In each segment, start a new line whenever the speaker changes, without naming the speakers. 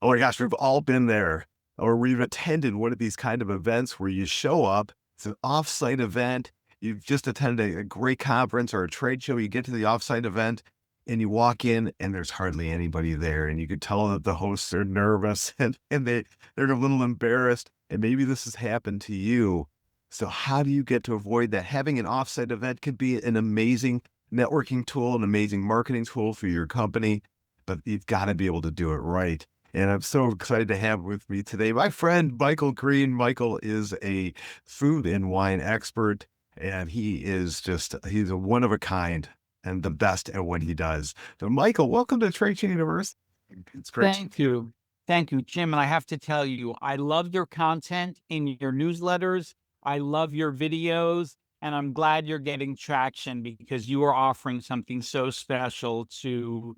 Oh my gosh, we've all been there, or we've attended one of these kind of events where you show up, it's an offsite event. You've just attended a great conference or a trade show. You get to the offsite event and you walk in and there's hardly anybody there. And you could tell that the hosts are nervous and they're a little embarrassed. And maybe this has happened to you. So how do you get to avoid that? Having an offsite event could be an amazing networking tool, an amazing marketing tool for your company, but you've got to be able to do it right. And I'm so excited to have with me today my friend Michael Green. Michael is a food and wine expert, and he's a one of a kind and the best at what he does. So, Michael, welcome to Trade Show Universe. It's great.
Thank you. Thank you, Jim. And I have to tell you, I love your content in your newsletters. I love your videos. And I'm glad you're getting traction because you are offering something so special to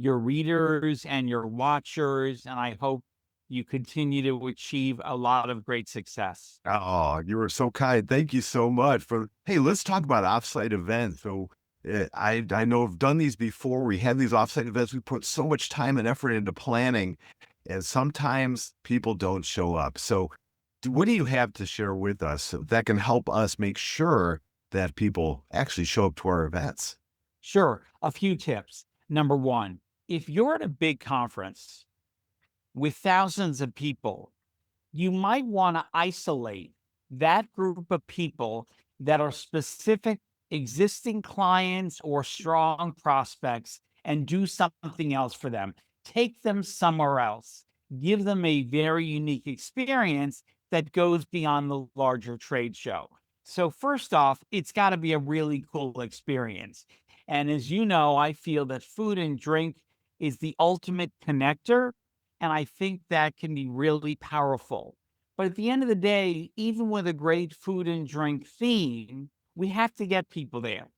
your readers and your watchers. And I hope you continue to achieve a lot of great success.
Oh, you were so kind. Thank you so much for. Hey, let's talk about offsite events. So, I know I've done these before. We have these offsite events. We put so much time and effort into planning, and sometimes people don't show up. So, what do you have to share with us that can help us make sure that people actually show up to our events?
Sure. A few tips. Number one, if you're at a big conference with thousands of people, you might want to isolate that group of people that are specific existing clients or strong prospects and do something else for them. Take them somewhere else. Give them a very unique experience that goes beyond the larger trade show. So, first off, it's got to be a really cool experience. And as you know, I feel that food and drink is the ultimate connector. And I think that can be really powerful. But at the end of the day, even with a great food and drink theme, we have to get people there.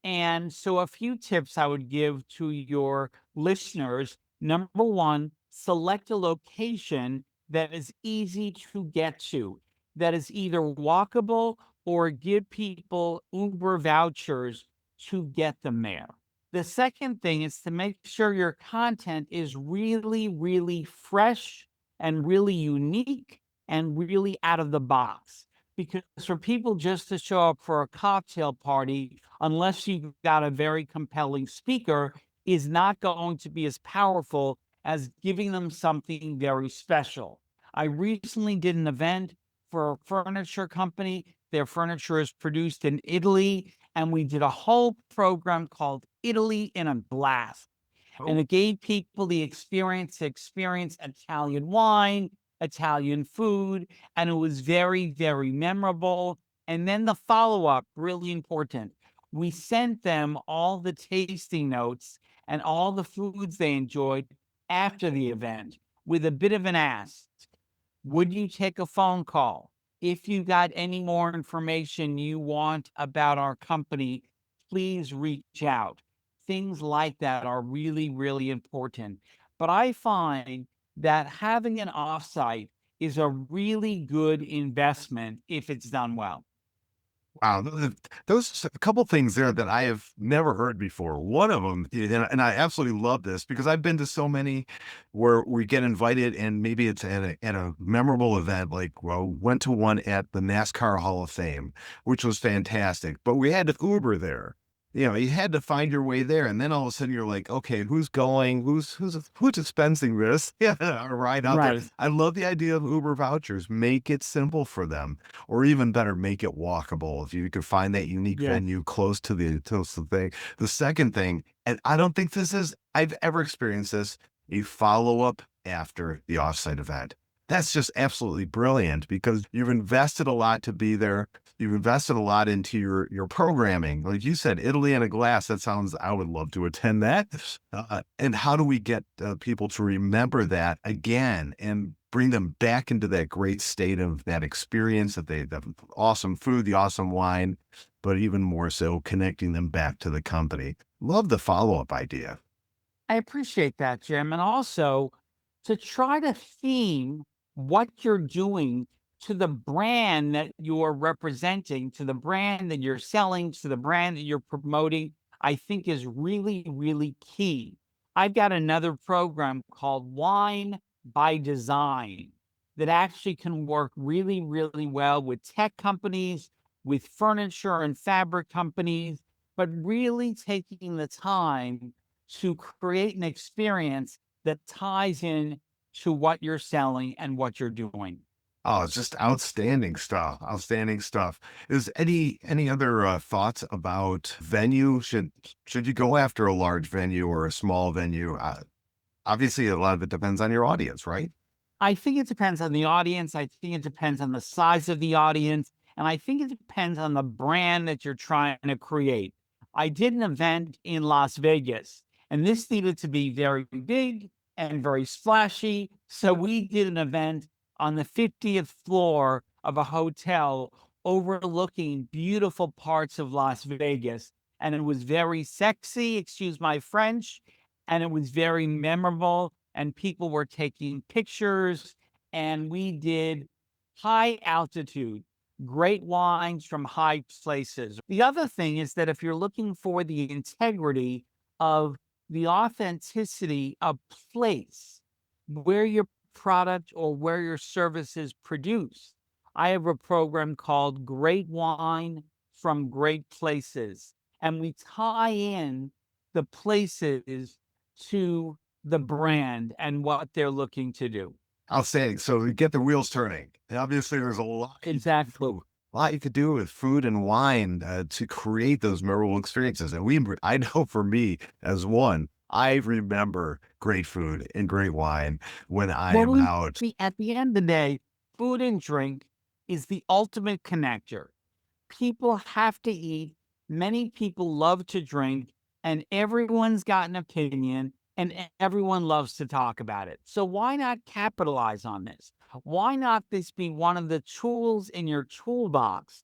And so, a few tips I would give to your listeners. Number one, select a location that is easy to get to, that is either walkable or give people Uber vouchers to get them there. The second thing is to make sure your content is really, really fresh and really unique and really out of the box. Because for people just to show up for a cocktail party, unless you've got a very compelling speaker, is not going to be as powerful as giving them something very special. I recently did an event for a furniture company. Their furniture is produced in Italy, and we did a whole program called Italy in a Glass. And
Oh,
it gave people the experience to experience Italian wine, Italian food, and it was very, very memorable. And then the follow up, really important. We sent them all the tasting notes and all the foods they enjoyed after the event with a bit of an ask. Would you take a phone call? If you got any more information you want about our company, please reach out. Things like that are really, really important. But I find that having an offsite is a really good investment if it's done well.
wow, those a couple things there that I have never heard before. One of them, and I absolutely love this because I've been to so many where we get invited, and maybe it's at a memorable event. Like, well, went to one at the NASCAR Hall of Fame, which was fantastic. But we had to Uber there. You know, you had to find your way there, and then all of a sudden you're like, okay, who's going? Who's expensing this? Yeah, a ride out there.
Right.
I love the idea of Uber vouchers. Make it simple for them, or even better, make it walkable. If you could find that unique
Yeah.
venue close to the thing. The second thing, and I don't think I've ever experienced this, a follow up after the offsite event. That's just absolutely brilliant because you've invested a lot to be there. You've invested a lot into your programming. Like you said, Italy in a glass. That sounds, I would love to attend that. And how do we get people to remember that again and bring them back into that great state of that experience that the awesome food, the awesome wine, but even more so connecting them back to the company. Love the follow-up idea.
I appreciate that, Jim. And also to try to theme what you're doing to the brand that you're representing, to the brand that you're selling, to the brand that you're promoting, I think is really, really key. I've got another program called Wine by design that actually can work really, really well with tech companies, with furniture and fabric companies, but really taking the time to create an experience that ties in to what you're selling and what you're doing.
Oh, it's just outstanding stuff. Outstanding stuff. Is any other thoughts about venue? Should you go after a large venue or a small venue? Obviously, a lot of it depends on your audience, right?
I think it depends on the audience. I think it depends on the size of the audience. And I think it depends on the brand that you're trying to create. I did an event in Las Vegas, and this needed to be very big and very splashy. So we did an event on the 50th floor of a hotel overlooking beautiful parts of Las Vegas. And it was very sexy, excuse my French, and it was very memorable, and people were taking pictures, and we did high altitude, great wines from high places. The other thing is that if you're looking for the integrity of the authenticity of place where your product or where your service is produced, I have a program called Great Wine from Great Places, and we tie in the places to the brand and what they're looking to do.
Outstanding. So we get the wheels turning. And obviously, there's a lot
Exactly.
you could do with food and wine to create those memorable experiences. And I know for me as one, I remember great food and great wine when I
Well,
am out.
at the end of the day, food and drink is the ultimate connector. People have to eat. Many people love to drink, and everyone's got an opinion, and everyone loves to talk about it. So why not capitalize on this? Why not this be one of the tools in your toolbox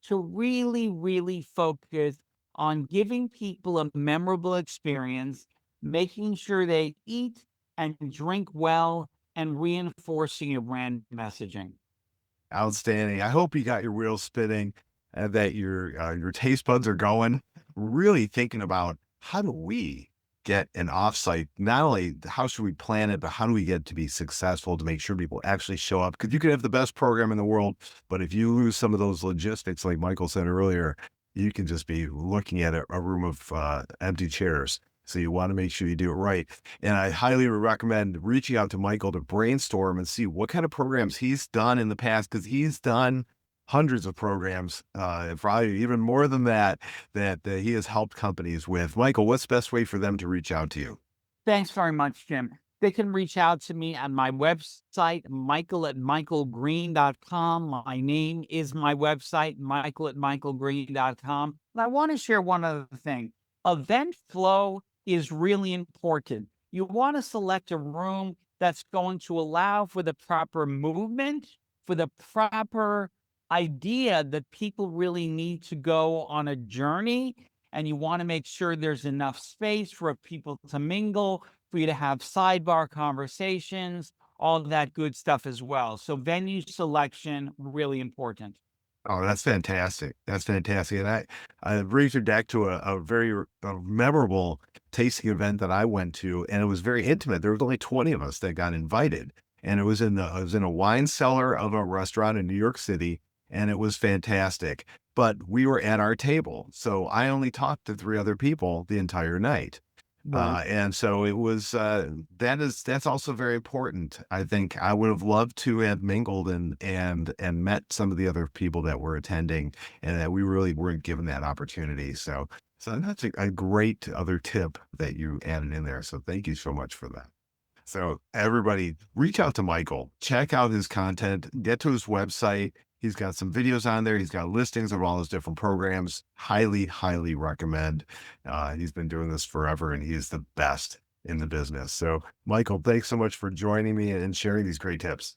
to really, really focus on giving people a memorable experience, making sure they eat and drink well, and reinforcing your brand messaging?
Outstanding. I hope you got your wheels spinning and that your taste buds are going. Really thinking about how do we get an offsite? Not only how should we plan it, but how do we get to be successful to make sure people actually show up? Because you could have the best program in the world, but if you lose some of those logistics, like Michael said earlier, you can just be looking at a room of empty chairs. So you want to make sure you do it right. And I highly recommend reaching out to Michael to brainstorm and see what kind of programs he's done in the past, because he's done hundreds of programs, probably even more than that, that he has helped companies with. Michael, what's the best way for them to reach out to you?
Thanks very much, Jim. They can reach out to me on my website, michael at michaelgreen.com. My name is my website, michael at michaelgreen.com. And I want to share one other thing. Event flow is really important. You want to select a room that's going to allow for the proper movement, for the proper idea that people really need to go on a journey, and you want to make sure there's enough space for people to mingle, for you to have sidebar conversations, all of that good stuff as well. So venue selection, really important.
Oh, that's fantastic. That's fantastic. And I brings you back to a very memorable tasting event that I went to, and it was very intimate. There was only 20 of us that got invited, and it was in a wine cellar of a restaurant in New York City, and it was fantastic. But we were at our table, so I only talked to three other people the entire night.
Right.
And so it was, that's also very important. I think I would have loved to have mingled and met some of the other people that were attending, and that we really weren't given that opportunity. So that's a great other tip that you added in there. So thank you so much for that. So everybody reach out to Michael, check out his content, get to his website. He's got some videos on there. He's got listings of all his different programs. Highly, highly recommend. He's been doing this forever and he is the best in the business. So Michael, thanks so much for joining me and sharing these great tips.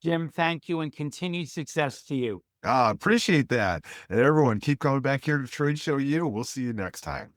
Jim, thank you and continued success to you.
Appreciate that. And everyone keep coming back here to Trade Show U. We'll see you next time.